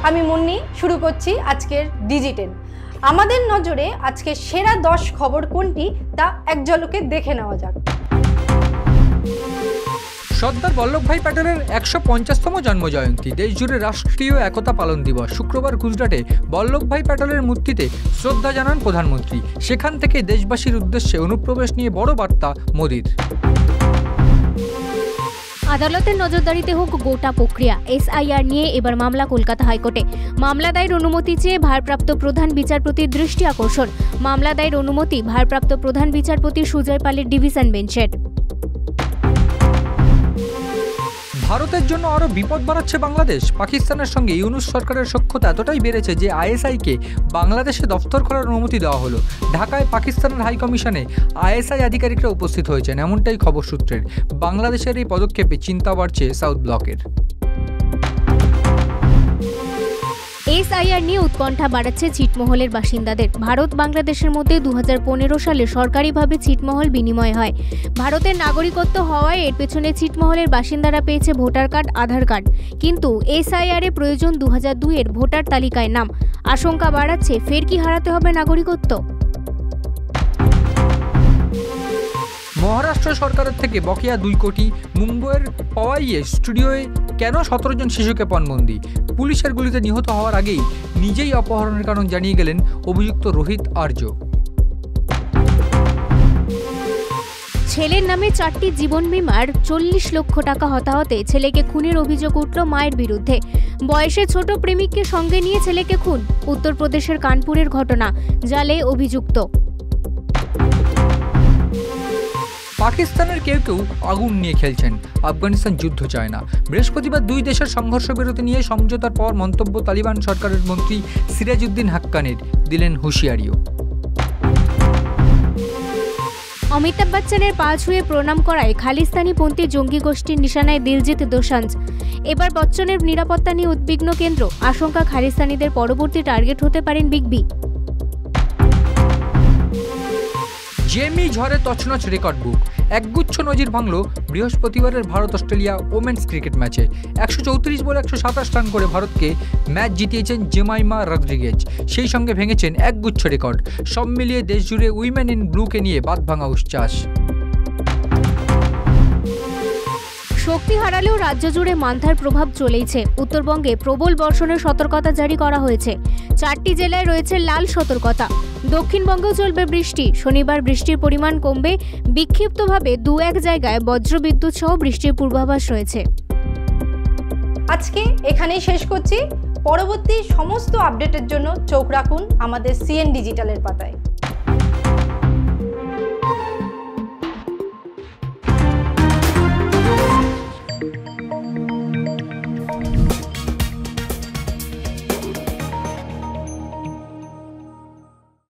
আমি মুন্নি শুরু করছি আজকের ডিজিটেন। আমাদের নজরে আজকে সেরা 10 খবর কোনটি তা এক ঝলকে দেখে নেওয়া যাক। সর্দার বল্লভভাই প্যাটেলের 150তম জন্মজয়ন্তী, দেশজুড়ে রাষ্ট্রীয় একতা পালন দিবস। শুক্রবার গুজরাটে বল্লভভাই প্যাটেলের মূর্তিতে শ্রদ্ধা জানান প্রধানমন্ত্রী। সেখান থেকে দেশবাসীর উদ্দেশ্যে অনুপ্রবেশ নিয়ে বড় বার্তা মোদির। আদালতের নজরদারিতে হোক গোটা প্রক্রিয়া। এসআইআর নিয়ে এবার মামলা কলকাতা হাইকোর্টে। মামলা দায়ের অনুমতি চেয়ে ভারপ্রাপ্ত প্রধান বিচারপতির দৃষ্টি আকর্ষণ। মামলা দায়ের অনুমতি ভারপ্রাপ্ত প্রধান বিচারপতি সুজয় পালের ডিভিশন বেঞ্চের। ভারতের জন্য আরও বিপদ বাড়াচ্ছে বাংলাদেশ। পাকিস্তানের সঙ্গে ইউনূস সরকারের সখ্যতা এতটাই বেড়েছে যে আইএসআইকে বাংলাদেশে দফতর করার অনুমতি দেওয়া হলো। ঢাকায় পাকিস্তানের হাইকমিশনে আইএসআই আধিকারিকরা উপস্থিত হয়েছেন, এমনটাই খবর সূত্রের। বাংলাদেশের এই পদক্ষেপে চিন্তা বাড়ছে সাউথ ব্লকের। এসআইআর নিয়ে উৎকণ্ঠা বাড়াচ্ছে ছিটমহলের বাসিন্দাদের। ভারত বাংলাদেশের মধ্যে 2015 সালে সরকারিভাবে ছিটমহল বিনিময় হয়। ভারতের নাগরিকত্ব হওয়ায় এর পেছনে ছিটমহলের বাসিন্দারা পেয়েছে ভোটার কার্ড, আধার কার্ড। কিন্তু এসআইআরে প্রয়োজন 2002-এর ভোটার তালিকায় নাম। আশঙ্কা বাড়াচ্ছে ফের কি হারাতে হবে নাগরিকত্ব। মহারাষ্ট্র সরকারের থেকে বকেয়া 2 কোটি। মুম্বইয়ের পওয়াইয়ে স্টুডিওয়ে কেন 17 জন শিশুকে পণবন্দি। পুলিশের গুলিতে নিহত হওয়ার আগেই নিজেই অপহরণের কারণ জানিয়ে গেলেন অভিযুক্ত রোহিত আর্য। ছেলের নামে 4টি জীবন বিমার 40 লক্ষ টাকা হতাহতে ছেলেকে খুনের অভিযোগ উঠল মায়ের বিরুদ্ধে। বয়সে ছোট প্রেমিককে সঙ্গে নিয়ে ছেলেকে খুন। উত্তরপ্রদেশের কানপুরের ঘটনা, জালে অভিযুক্ত। পাকিস্তানের কেউ কেউ আগুন নিয়ে খেলছেন, আফগানিস্তান যুদ্ধ চায় না। বৃহস্পতিবার 2 দেশের সংঘর্ষ বিরতি নিয়ে সমঝোতার পর মন্তব্য তালিবান সরকারের মন্ত্রী সিরাজউদ্দিন হাক্কানির, দিলেন হুঁশিয়ারিও। অমিতাভ বচ্চনের পা ছুঁয়ে প্রণাম করায় খালিস্তানিপন্থী জঙ্গি গোষ্ঠীর নিশানায় দিলজিৎ দোসাঞ্জ। এবার বচ্চনের নিরাপত্তা নিয়ে উদ্বিগ্ন কেন্দ্র। আশঙ্কা খালিস্তানিদের পরবর্তী টার্গেট হতে পারেন বিগ বি। জেমি ঝড়ে তছনছ রেকর্ড বুক। একগুচ্ছ নজির ভাঙল বৃহস্পতিবারের ভারত অস্ট্রেলিয়া ওমেন্স ক্রিকেট ম্যাচে। 134 বলে 127 রান করে ভারতকে ম্যাচ জিতিয়েছেন জেমাইমা রদ্রিগেজ। সেই সঙ্গে ভেঙেছেন একগুচ্ছ রেকর্ড। সব মিলিয়ে দেশজুড়ে উইমেন ইন ব্লুকে নিয়ে বাঁধভাঙা উচ্ছ্বাস। শক্তি হারালেও রাজ্য জুড়ে মান্থার প্রভাব চলেইছে। উত্তরবঙ্গে প্রবল বর্ষণের সতর্কতা জারি করা হয়েছে। 4টি জেলায় রয়েছে লাল সতর্কতা। দক্ষিণবঙ্গেও চলবে বৃষ্টি। শনিবার বৃষ্টির পরিমাণ কমবে। বিক্ষিপ্তভাবে 2-1 জায়গায় বজ্রবিদ্যুৎ সহ বৃষ্টির পূর্বাভাস রয়েছে। আজকে এখানেই শেষ করছি। পরবর্তী সমস্ত আপডেটের জন্য চোখ রাখুন আমাদের সিএন ডিজিটালের পাতায়।